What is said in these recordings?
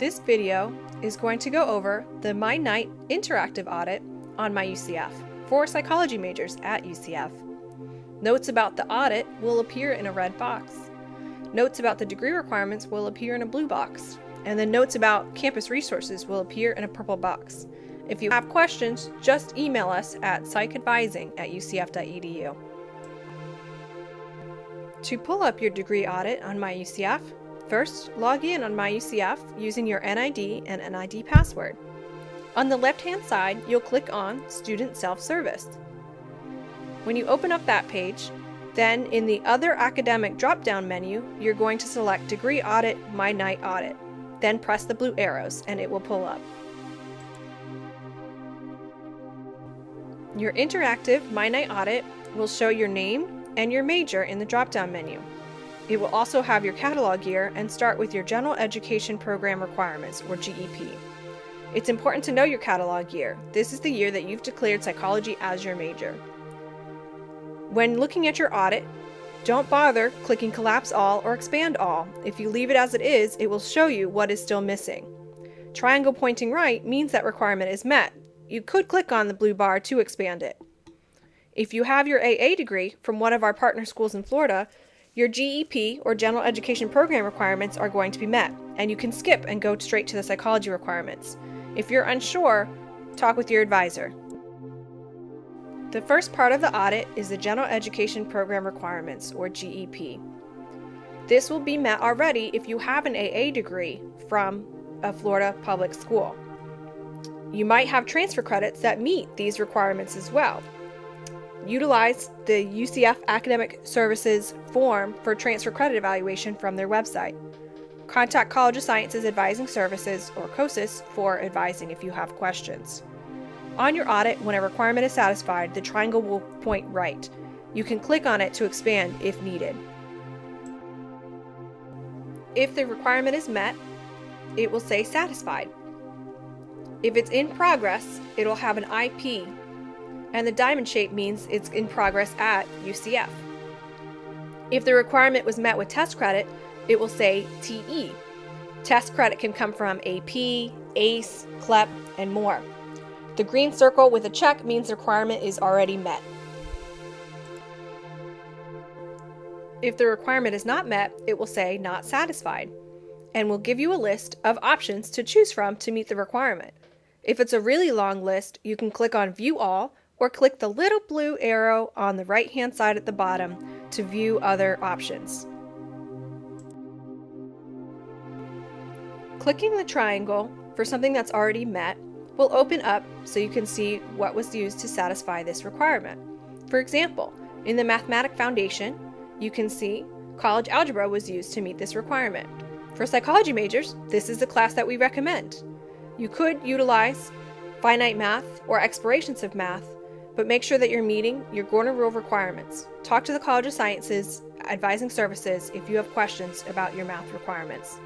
This video is going to go over the myKnight interactive audit on myUCF for psychology majors at UCF. Notes about the audit will appear in a red box. Notes about the degree requirements will appear in a blue box. And then notes about campus resources will appear in a purple box. If you have questions, just email us at psychadvising@ucf.edu. To pull up your degree audit on myUCF, first log in on myUCF using your NID and NID password. On the left-hand side, you'll click on Student Self-Service. When you open up that page, then in the Other Academic drop-down menu, you're going to select Degree Audit, myKnight Audit. Then press the blue arrows and it will pull up. Your interactive myKnight Audit will show your name and your major in the drop-down menu. It will also have your catalog year and start with your General Education Program Requirements, or GEP. It's important to know your catalog year. This is the year that you've declared psychology as your major. When looking at your audit, don't bother clicking Collapse All or Expand All. If you leave it as it is, it will show you what is still missing. Triangle pointing right means that requirement is met. You could click on the blue bar to expand it. If you have your AA degree from one of our partner schools in Florida, your GEP or General Education Program requirements are going to be met, and you can skip and go straight to the psychology requirements. If you're unsure, talk with your advisor. The first part of the audit is the General Education Program Requirements, or GEP. This will be met already if you have an AA degree from a Florida public school. You might have transfer credits that meet these requirements as well. Utilize the UCF Academic Services form for transfer credit evaluation from their website. Contact College of Sciences Advising Services, or COSIS, for advising if you have questions. On your audit, when a requirement is satisfied, the triangle will point right. You can click on it to expand if needed. If the requirement is met, it will say satisfied. If it's in progress, it'll have an IP, and the diamond shape means it's in progress at UCF. If the requirement was met with test credit, it will say TE. Test credit can come from AP, ACE, CLEP, and more. The green circle with a check means the requirement is already met. If the requirement is not met, it will say not satisfied, and will give you a list of options to choose from to meet the requirement. If it's a really long list, you can click on View All, or click the little blue arrow on the right-hand side at the bottom to view other options. Clicking the triangle for something that's already met will open up so you can see what was used to satisfy this requirement. For example, in the Mathematics Foundation, you can see college algebra was used to meet this requirement. For psychology majors, this is the class that we recommend. You could utilize finite math or explorations of math, but make sure that you're meeting your Gordon Rule requirements. Talk to the College of Sciences Advising Services if you have questions about your math requirements.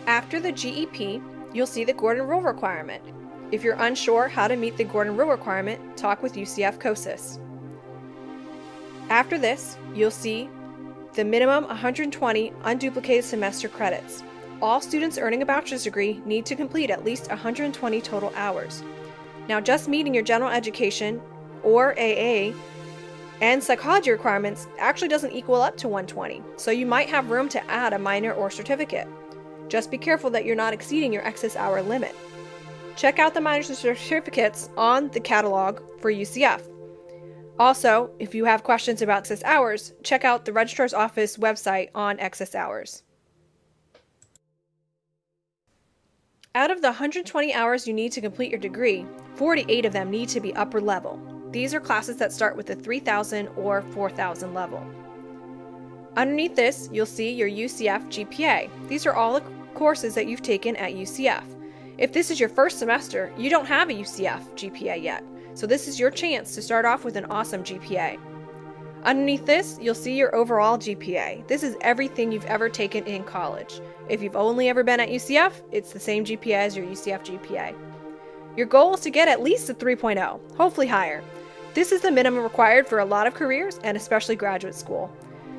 After the GEP, you'll see the Gordon Rule requirement. If you're unsure how to meet the Gordon Rule requirement, talk with UCF COSIS. After this, you'll see the minimum 120 unduplicated semester credits. All students earning a bachelor's degree need to complete at least 120 total hours. Now, just meeting your general education or AA and psychology requirements actually doesn't equal up to 120, so you might have room to add a minor or certificate. Just be careful that you're not exceeding your excess hour limit. Check out the minors and certificates on the catalog for UCF. Also, if you have questions about excess hours, check out the Registrar's Office website on excess hours. Out of the 120 hours you need to complete your degree, 48 of them need to be upper level. These are classes that start with the 3,000 or 4,000 level. Underneath this, you'll see your UCF GPA. These are all the courses that you've taken at UCF. If this is your first semester, you don't have a UCF GPA yet, so this is your chance to start off with an awesome GPA. Underneath this, you'll see your overall GPA. This is everything you've ever taken in college. If you've only ever been at UCF, it's the same GPA as your UCF GPA. Your goal is to get at least a 3.0, hopefully higher. This is the minimum required for a lot of careers and especially graduate school.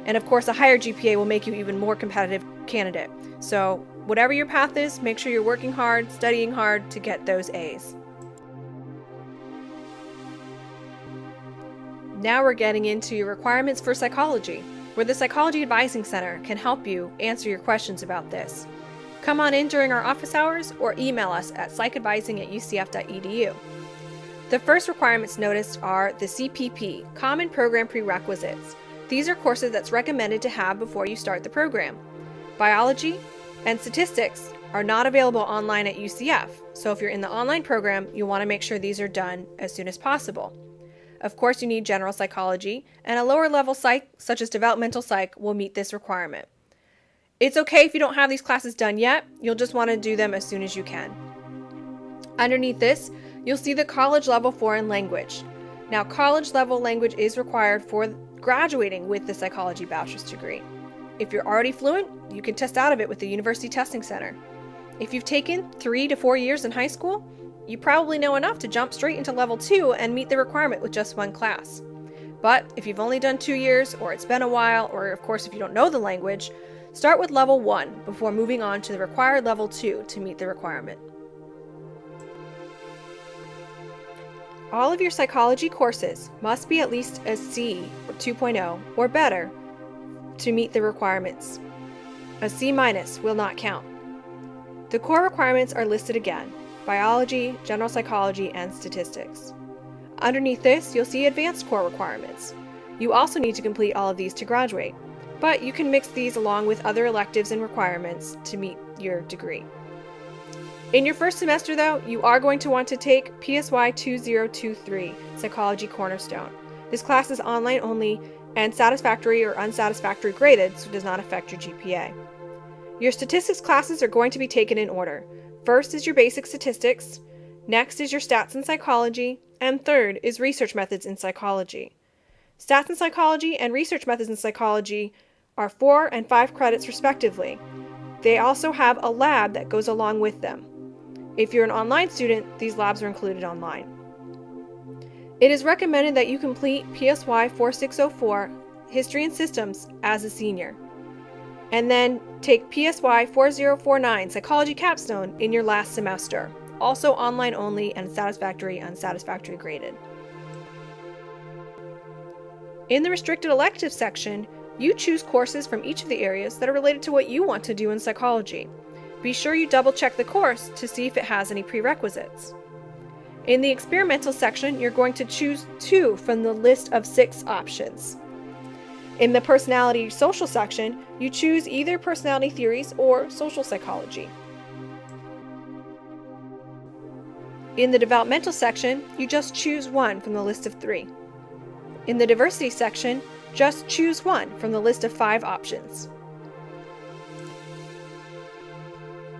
And of course, a higher GPA will make you even more competitive candidate. So whatever your path is, make sure you're working hard, studying hard to get those A's. Now we're getting into your requirements for psychology, where the Psychology Advising Center can help you answer your questions about this. Come on in during our office hours or email us at psychadvising@ucf.edu. The first requirements noticed are the CPP, Common Program Prerequisites. These are courses that's recommended to have before you start the program. Biology and statistics are not available online at UCF, so if you're in the online program, you'll want to make sure these are done as soon as possible. Of course, you need general psychology, and a lower level psych, such as developmental psych, will meet this requirement. It's okay if you don't have these classes done yet, you'll just want to do them as soon as you can. Underneath this, you'll see the college level foreign language. Now, college level language is required for graduating with the psychology bachelor's degree. If you're already fluent, you can test out of it with the University Testing Center. If you've taken 3 to 4 years in high school, you probably know enough to jump straight into level 2 and meet the requirement with just one class. But if you've only done 2 years, or it's been a while, or of course if you don't know the language, start with level 1 before moving on to the required level 2 to meet the requirement. All of your psychology courses must be at least a C or 2.0 or better to meet the requirements. A C- will not count. The core requirements are listed again: biology, general psychology, and statistics. Underneath this, you'll see advanced core requirements. You also need to complete all of these to graduate, but you can mix these along with other electives and requirements to meet your degree. In your first semester, though, you are going to want to take PSY 2023, Psychology Cornerstone. This class is online only and satisfactory or unsatisfactory graded, so it does not affect your GPA. Your statistics classes are going to be taken in order. First is your basic statistics, next is your stats in psychology, and third is research methods in psychology. Stats in psychology and research methods in psychology are 4 and 5 credits respectively. They also have a lab that goes along with them. If you're an online student, these labs are included online. It is recommended that you complete PSY 4604, History and Systems, as a senior, and then take PSY 4049, Psychology Capstone, in your last semester, also online only and satisfactory, unsatisfactory graded. In the restricted electives section, you choose courses from each of the areas that are related to what you want to do in psychology. Be sure you double check the course to see if it has any prerequisites. In the experimental section, you're going to choose 2 from the list of 6 options. In the personality social section, you choose either personality theories or social psychology. In the developmental section, you just choose 1 from the list of 3. In the diversity section, just choose 1 from the list of 5 options.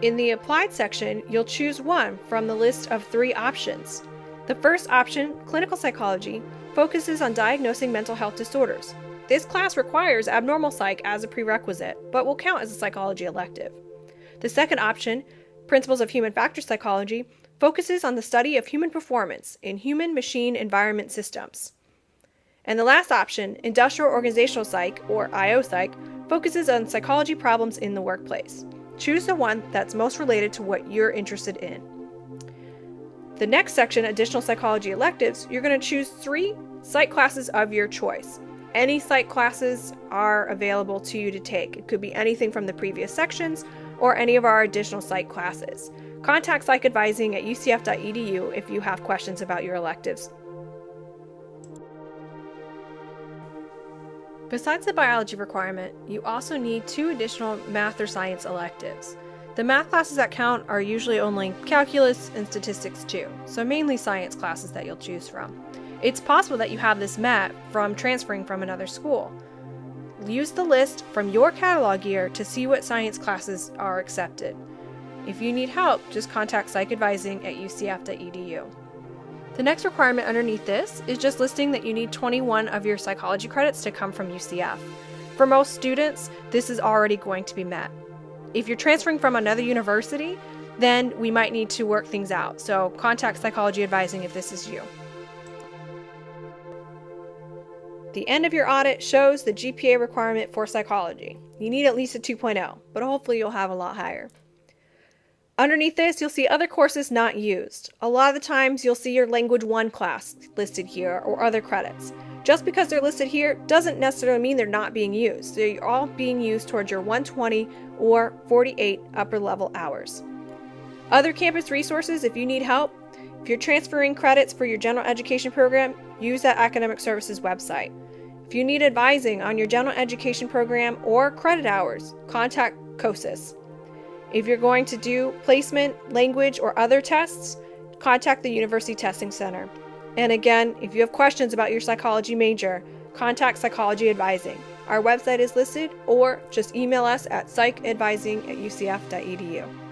In the applied section, you'll choose 1 from the list of 3 options. The first option, clinical psychology, focuses on diagnosing mental health disorders. This class requires abnormal psych as a prerequisite, but will count as a psychology elective. The second option, principles of human factor psychology, focuses on the study of human performance in human-machine environment systems. And the last option, industrial organizational psych, or IO psych, focuses on psychology problems in the workplace. Choose the one that's most related to what you're interested in. The next section, additional psychology electives, you're going to choose 3 psych classes of your choice. Any psych classes are available to you to take. It could be anything from the previous sections or any of our additional psych classes. Contact Psych Advising at ucf.edu if you have questions about your electives. Besides the biology requirement, you also need 2 additional math or science electives. The math classes that count are usually only calculus and statistics too, so mainly science classes that you'll choose from. It's possible that you have this met from transferring from another school. Use the list from your catalog year to see what science classes are accepted. If you need help, just contact Psych Advising at ucf.edu. The next requirement underneath this is just listing that you need 21 of your psychology credits to come from UCF. For most students, this is already going to be met. If you're transferring from another university, then we might need to work things out, so contact Psychology Advising if this is you. The end of your audit shows the GPA requirement for psychology. You need at least a 2.0, but hopefully you'll have a lot higher. Underneath this, you'll see other courses not used. A lot of the times you'll see your Language 1 class listed here or other credits. Just because they're listed here doesn't necessarily mean they're not being used. They're all being used towards your 120 or 48 upper level hours. Other campus resources if you need help. If you're transferring credits for your general education program, use that academic services website. If you need advising on your general education program or credit hours, contact COSIS. If you're going to do placement, language, or other tests, contact the University Testing Center. And again, if you have questions about your psychology major, contact Psychology Advising. Our website is listed, or just email us at psychadvising@ucf.edu.